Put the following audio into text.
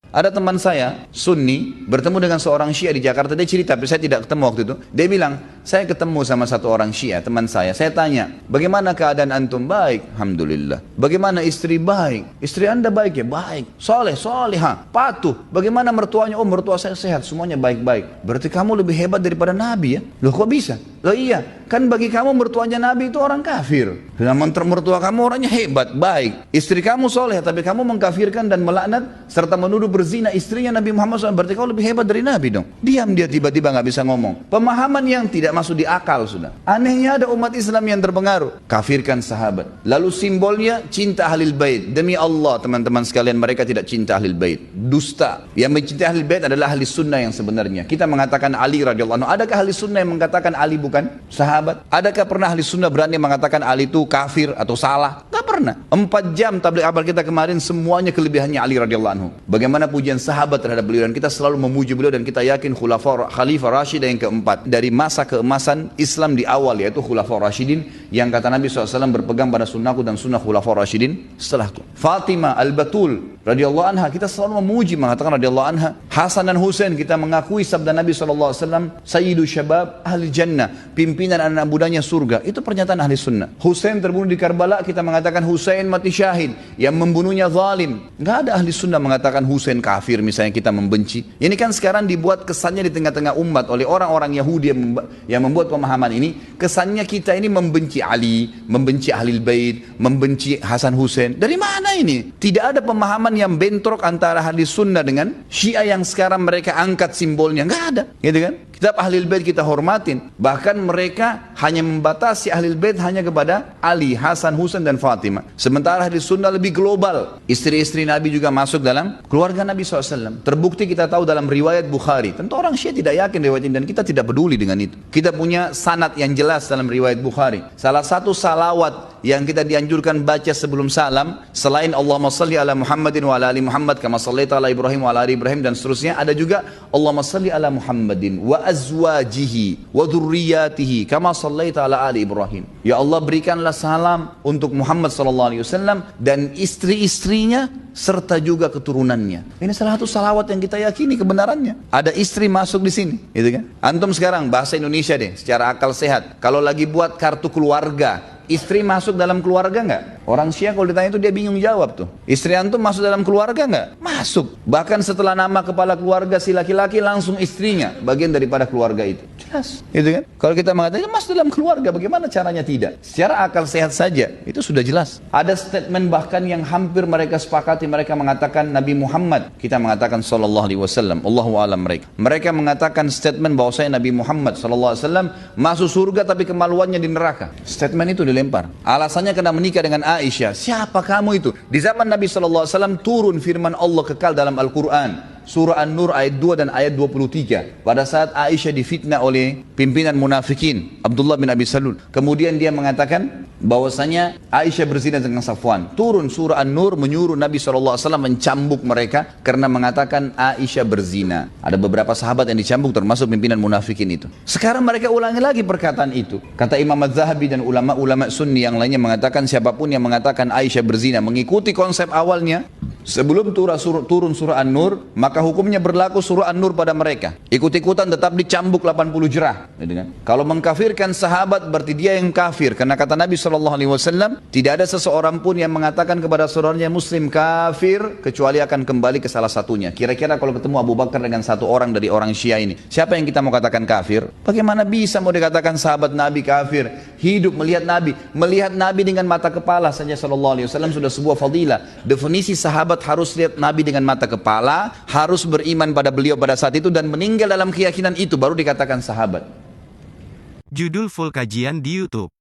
Ada teman saya, Sunni, bertemu dengan seorang Syiah di Jakarta. Dia cerita, tapi saya tidak ketemu waktu itu. Dia bilang, saya ketemu sama satu orang Syiah, teman saya. Saya tanya, bagaimana keadaan antum? Baik, alhamdulillah. Bagaimana istri? Baik. Istri anda baik ya? Baik. Soleh, solehah, patuh. Bagaimana mertuanya? Oh, mertua saya sehat, semuanya baik-baik. Berarti kamu lebih hebat daripada Nabi ya? Loh kok bisa? Loh iya, kan bagi kamu mertuanya Nabi itu orang kafir. Dan mertua kamu orangnya hebat, baik. Istri kamu soleh, tapi kamu mengkafirkan dan melaknat serta menuduh berzina istrinya Nabi Muhammad SAW. Berarti kau lebih hebat dari Nabi dong. Diam dia, tiba-tiba nggak bisa ngomong. Pemahaman yang tidak masuk di akal sudah. Anehnya ada umat Islam yang terpengaruh, kafirkan sahabat. Lalu simbolnya cinta ahlul bait. Demi Allah teman-teman sekalian, mereka tidak cinta ahlul bait. Dusta. Yang mencintai ahlul bait adalah ahli sunnah yang sebenarnya. Kita mengatakan Ali radhiyallahu anhu. Adakah ahli sunnah yang mengatakan Ali bukan sahabat? Adakah pernah ahli sunnah berani mengatakan Ali itu kafir atau salah? Gak pernah. 4 jam tabligh akbar kita kemarin semuanya kelebihannya Ali radhiyallahu anhu. Bagaimana pujian sahabat terhadap beliau, dan kita selalu memuji beliau, dan kita yakin Khalifah Rashid yang keempat dari masa keemasan Islam di awal, yaitu Khulafaur Rashidin, yang kata Nabi SAW berpegang pada sunnahku dan sunnah Khulafaur Rashidin setelahku. Fatimah Al-Batul radhiyallahu anha, kita selalu memuji, mengatakan radhiyallahu anha. Hasan dan Husain, kita mengakui sabda Nabi SAW, Sayyidu Syabab Ahli Jannah, pimpinan anak mudanya surga. Itu pernyataan ahli sunnah. Husain terbunuh di Karbala, kita mengatakan Husain mati syahid, yang membunuhnya zalim. Nggak ada ahli sunnah mengatakan Husain kafir, misalnya kita membenci. Ini kan sekarang dibuat kesannya di tengah-tengah umat oleh orang-orang Yahudi yang membuat pemahaman ini. Kesannya kita ini membenci Ali, membenci Ahlul Bait, membenci Hasan Husain. Dari mana ini? Tidak ada pemahaman yang bentrok antara ahli sunnah dengan Syiah yang sekarang mereka angkat simbolnya. Nggak ada, gitu kan? Kitab Ahlul Bait kita hormatin. Bahkan mereka hanya membatasi Ahlul Bait hanya kepada Ali, Hasan, Husain dan Fatimah. Sementara ahli sunnah lebih global. Istri-istri Nabi juga masuk dalam keluarga Nabi SAW. Terbukti kita tahu dalam riwayat Bukhari. Tentu orang Syiah tidak yakin riwayat ini, dan kita tidak peduli dengan itu. Kita punya sanad yang jelas dalam riwayat Bukhari. Salah satu salawat yang kita dianjurkan baca sebelum salam, selain Allahumma salli ala Muhammadin wa ala ali Muhammad kama sallaita ala Ibrahim wa ala ali Ibrahim dan seterusnya, ada juga Allahumma salli ala Muhammadin wa azwajihi wa dhurriyyatihi kama sallaita ala ali Ibrahim. Ya Allah, berikanlah salam untuk Muhammad sallallahu alaihi wasallam dan istri-istrinya serta juga keturunannya. Ini salah satu salawat yang kita yakini kebenarannya. Ada istri masuk di sini, gitu kan? Antum sekarang bahasa Indonesia deh, secara akal sehat. Kalau lagi buat kartu keluarga, istri masuk dalam keluarga nggak? Orang Syiah kalau ditanya itu dia bingung jawab tuh. Istri antum masuk dalam keluarga nggak? Masuk. Bahkan setelah nama kepala keluarga si laki-laki langsung istrinya bagian daripada keluarga itu. Jelas, gitu kan? Kalau kita mengatakan masuk dalam keluarga, bagaimana caranya tidak? Secara akal sehat saja itu sudah jelas. Ada statement bahkan yang hampir mereka sepakati, mereka mengatakan Nabi Muhammad, kita mengatakan sallallahu alaihi wasallam, Allahu a'lam mereka. Mereka mengatakan statement bahwasanya Nabi Muhammad sallallahu alaihi wasallam masuk surga tapi kemaluannya di neraka. Statement itu dilempar. Alasannya karena menikah dengan Aisyah. Siapa kamu itu? Di zaman Nabi sallallahu alaihi wasallam turun firman Allah kekal dalam Al-Qur'an. Surah An-Nur ayat 2 dan ayat 23. Pada saat Aisyah difitnah oleh pimpinan munafikin Abdullah bin Abi Salul, kemudian dia mengatakan bahwasanya Aisyah berzina dengan Safwan. Turun surah An-Nur menyuruh Nabi SAW mencambuk mereka karena mengatakan Aisyah berzina. Ada beberapa sahabat yang dicambuk termasuk pimpinan munafikin itu. Sekarang mereka ulangi lagi perkataan itu. Kata Imam Az-Zahabi dan ulama-ulama Sunni yang lainnya mengatakan siapapun yang mengatakan Aisyah berzina mengikuti konsep awalnya sebelum turun surah An-Nur, maka hukumnya berlaku surah An-Nur pada mereka. Ikut-ikutan tetap dicambuk 80 jerah. Kalau mengkafirkan sahabat berarti dia yang kafir. Karena kata Nabi SAW, tidak ada seseorang pun yang mengatakan kepada saudaranya muslim kafir kecuali akan kembali ke salah satunya. Kira-kira kalau ketemu Abu Bakar dengan satu orang dari orang Syiah ini, siapa yang kita mau katakan kafir? Bagaimana bisa mau dikatakan sahabat Nabi kafir? Hidup melihat Nabi dengan mata kepala saja SAW sudah sebuah fadilah. Definisi sahabat harus lihat Nabi dengan mata kepala, harus beriman pada beliau pada saat itu dan meninggal dalam keyakinan itu, baru dikatakan sahabat. Judul full kajian di YouTube.